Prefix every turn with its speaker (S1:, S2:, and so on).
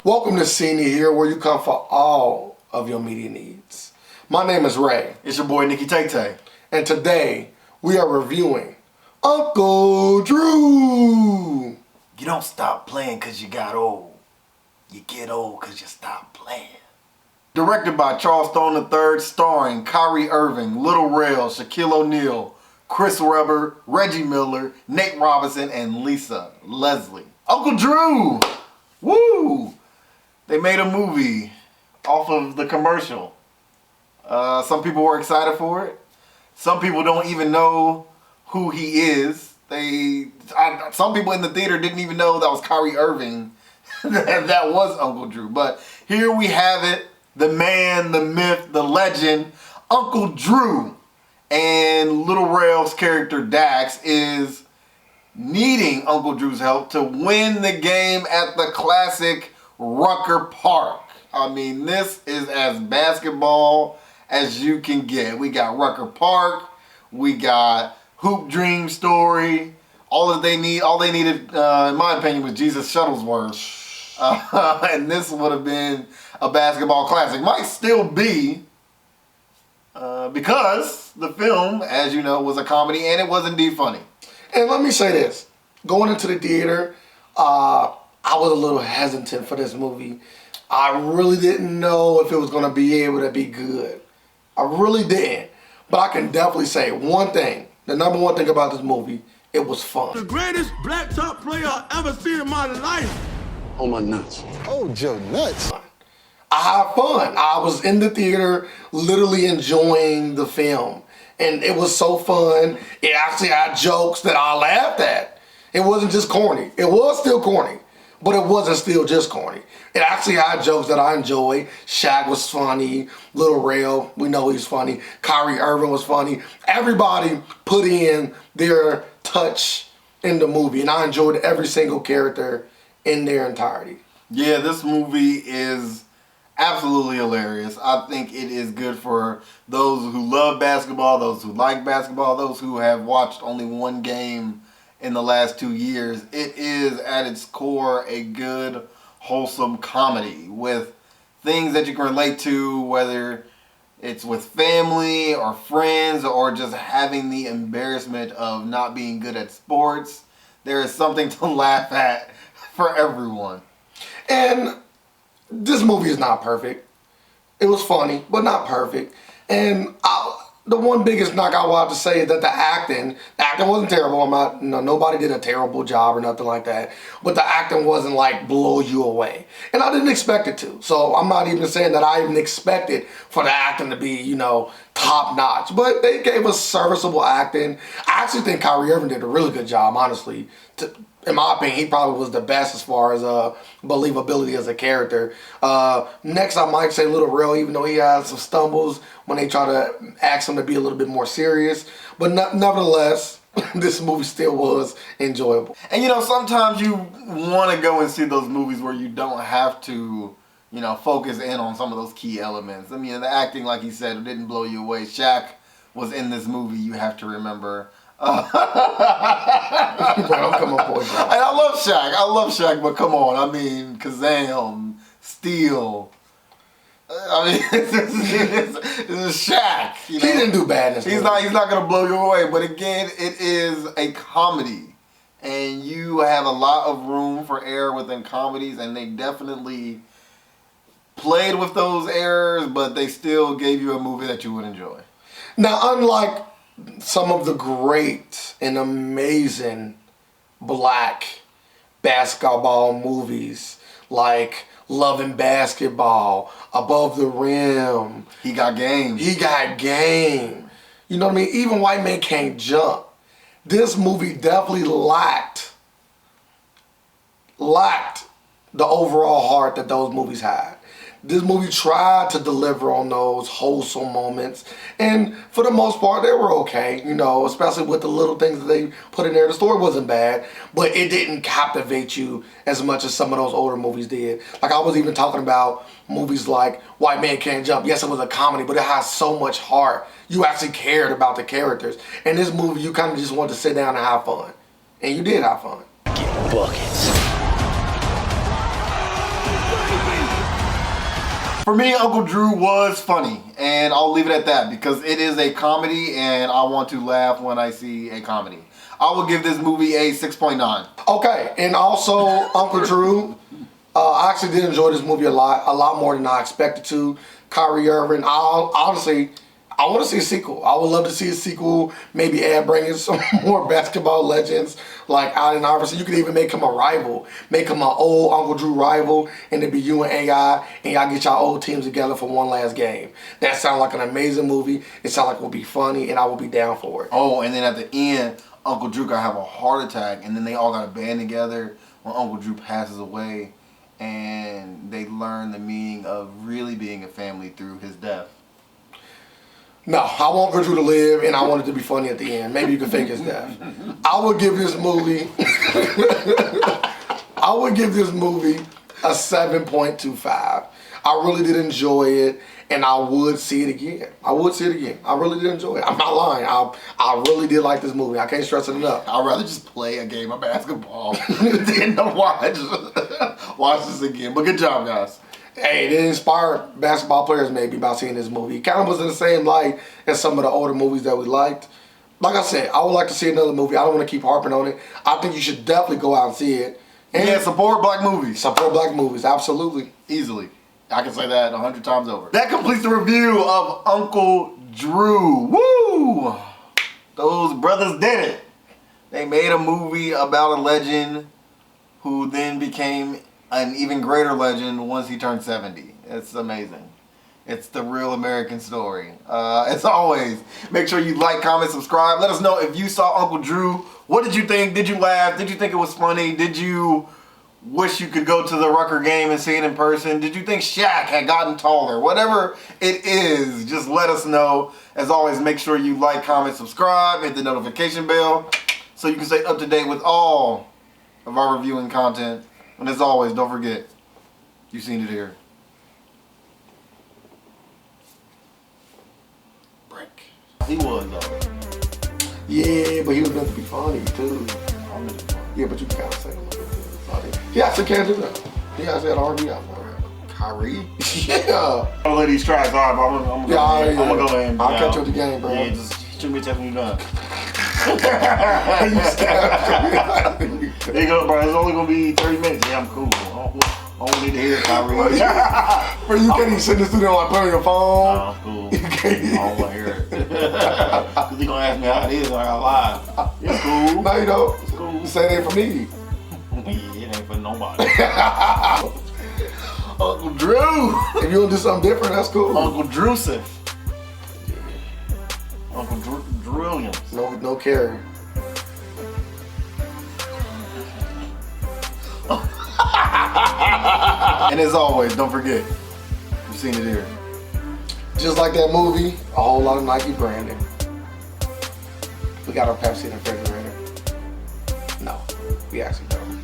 S1: Welcome to Senior here, where you come for all of your media needs. My name is Ray.
S2: It's your boy Nikki Tay.
S1: And today we are reviewing Uncle Drew.
S2: You don't stop playing because you got old. You get old because you stop playing. Directed by Charles Stone III, starring Kyrie Irving, Little Rel, Shaquille O'Neal, Chris Webber, Reggie Miller, Nate Robinson, and Lisa Leslie. Uncle Drew! Woo! They made a movie off of the commercial. Some people were excited for it. Some people don't even know who he is. Some people in the theater didn't even know that was Kyrie Irving. that was Uncle Drew. But here we have it. The man, the myth, the legend, Uncle Drew. And Little Rel's character Dax is needing Uncle Drew's help to win the game at the classic Rucker Park. I mean, this is as basketball as you can get. We got Rucker Park. We got Hoop Dream Story. All they needed, in my opinion, was Jesus Shuttlesworth. And this would have been a basketball classic. Might still be, because the film, as you know, was a comedy, and it was indeed funny.
S1: And let me say this. Going into the theater, I was a little hesitant for this movie. I really didn't know if it was going to be able to be good. I really didn't. But I can definitely say one thing. The number one thing about this movie, it was fun.
S3: The greatest black top player I've ever seen in my life.
S4: Oh, my nuts. Oh, Joe, nuts.
S1: I had fun. I was in the theater literally enjoying the film. And it was so fun. It actually had jokes that I laughed at. It wasn't just corny. It was still corny, but it wasn't still just corny. It actually had jokes that I enjoyed. Shaq was funny. Little Rel, we know he's funny. Kyrie Irving was funny. Everybody put in their touch in the movie, and I enjoyed every single character in their entirety.
S2: Yeah, this movie is absolutely hilarious. I think it is good for those who love basketball, those who like basketball, those who have watched only one game in the last 2 years. It is at its core a good, wholesome comedy with things that you can relate to, whether it's with family or friends or just having the embarrassment of not being good at sports. There is something to laugh at for everyone.
S1: And this movie is not perfect. It was funny, but not perfect. And the one biggest knock I wanted to say is that the acting wasn't terrible. Nobody did a terrible job or nothing like that. But the acting wasn't like blow you away. And I didn't expect it to. So I'm not even saying that I even expected for the acting to be, top notch. But they gave us serviceable acting. I actually think Kyrie Irving did a really good job, honestly. In my opinion, he probably was the best as far as believability as a character. Next, I might say Little Rel, even though he had some stumbles when they try to ask him to be a little bit more serious. But nevertheless, this movie still was enjoyable.
S2: And sometimes you want to go and see those movies where you don't have to, focus in on some of those key elements. I mean, the acting, like he said, didn't blow you away. Shaq was in this movie, you have to remember.
S1: Bro, come on, boy.
S2: And I love Shaq, but come on. I mean, Kazam, Steel. I mean, this is Shaq.
S1: He didn't do bad in this movie.
S2: He's not gonna blow you away. But again, it is a comedy, and you have a lot of room for error within comedies, and they definitely played with those errors, but they still gave you a movie that you would enjoy.
S1: Now, unlike some of the great and amazing black basketball movies like Love and Basketball, Above the Rim.
S2: He got game.
S1: You know what I mean? Even White Man Can't Jump. This movie definitely lacked the overall heart that those movies had. This movie tried to deliver on those wholesome moments, and for the most part, they were okay, especially with the little things that they put in there. The story wasn't bad, but it didn't captivate you as much as some of those older movies did. Like, I was even talking about movies like White Man Can't Jump. Yes, it was a comedy, but it has so much heart. You actually cared about the characters. In this movie, you kind of just wanted to sit down and have fun, and you did have fun.
S5: Get buckets.
S2: For me, Uncle Drew was funny, and I'll leave it at that because it is a comedy, and I want to laugh when I see a comedy. I will give this movie a 6.9.
S1: Okay, and also Uncle Drew. I actually did enjoy this movie a lot more than I expected to. Kyrie Irving. Honestly, I want to see a sequel. I would love to see a sequel. Maybe add bring in some more basketball legends like Allen Iverson. You could even make him a rival. Make him an old Uncle Drew rival, and it'd be you and AI, and y'all get y'all old teams together for one last game. That sounds like an amazing movie. It sounds like it would be funny, and I would be down for it.
S2: Oh, and then at the end, Uncle Drew got to have a heart attack, and then they all got to band together when Uncle Drew passes away, and they learn the meaning of really being a family through his death.
S1: No, I want Uncle Drew to live, and I want it to be funny at the end. Maybe you can fake his death. I would give this movie. I would give this movie a 7.25. I really did enjoy it, and I would see it again. I really did enjoy it. I'm not lying. I really did like this movie. I can't stress it enough.
S2: I'd rather just play a game of basketball than to watch this again. But good job, guys.
S1: Hey, it inspired basketball players maybe by seeing this movie. It kind of was in the same light as some of the older movies that we liked. Like I said, I would like to see another movie. I don't want to keep harping on it. I think you should definitely go out and see it. And
S2: Yeah, support black movies.
S1: support black movies, absolutely.
S2: Easily. I can say that 100 times over. That completes the review of Uncle Drew. Woo! Those brothers did it. They made a movie about a legend who then became an even greater legend once he turned 70. It's amazing. It's the real American story. As always, make sure you like, comment, subscribe. Let us know if you saw Uncle Drew. What did you think? Did you laugh? Did you think it was funny? Did you wish you could go to the Rucker game and see it in person? Did you think Shaq had gotten taller? Whatever it is, just let us know. As always, make sure you like, comment, subscribe, hit the notification bell so you can stay up to date with all of our reviewing content. And as always, don't forget, you've seen it here. Break. He was though.
S1: Yeah, but he was meant to be funny too. Yeah, but you can kind of say a little bit funny. He actually can't do that. He actually had R&B out there.
S2: Kyrie?
S1: Yeah.
S2: I'll let these tries. All right, I'm gonna go ahead.
S1: I'll catch you at the game, bro.
S2: Yeah, just shoot me a text when you're done.
S1: You stabbed me.
S2: There you go, bro. It's only gonna be 30 minutes. Yeah, I'm cool. I don't need to hear it, Kyrie.
S1: Bro, you can't even sit in the studio and put on your phone.
S2: Nah, I'm cool.
S1: You can't.
S2: I don't want to hear it. Because he gonna ask me how it is, I gotta lie. It's cool.
S1: No, you don't.
S2: It's cool.
S1: You say it ain't for me.
S2: Yeah, it ain't for nobody. Uncle Drew.
S1: If you want to do something different, that's cool.
S2: Uncle Drewsif. Uncle Drew Williams.
S1: No carry.
S2: And as always, don't forget, you've seen it here.
S1: Just like that movie, a whole lot of Nike branding. We got our Pepsi in the refrigerator. No, we actually don't.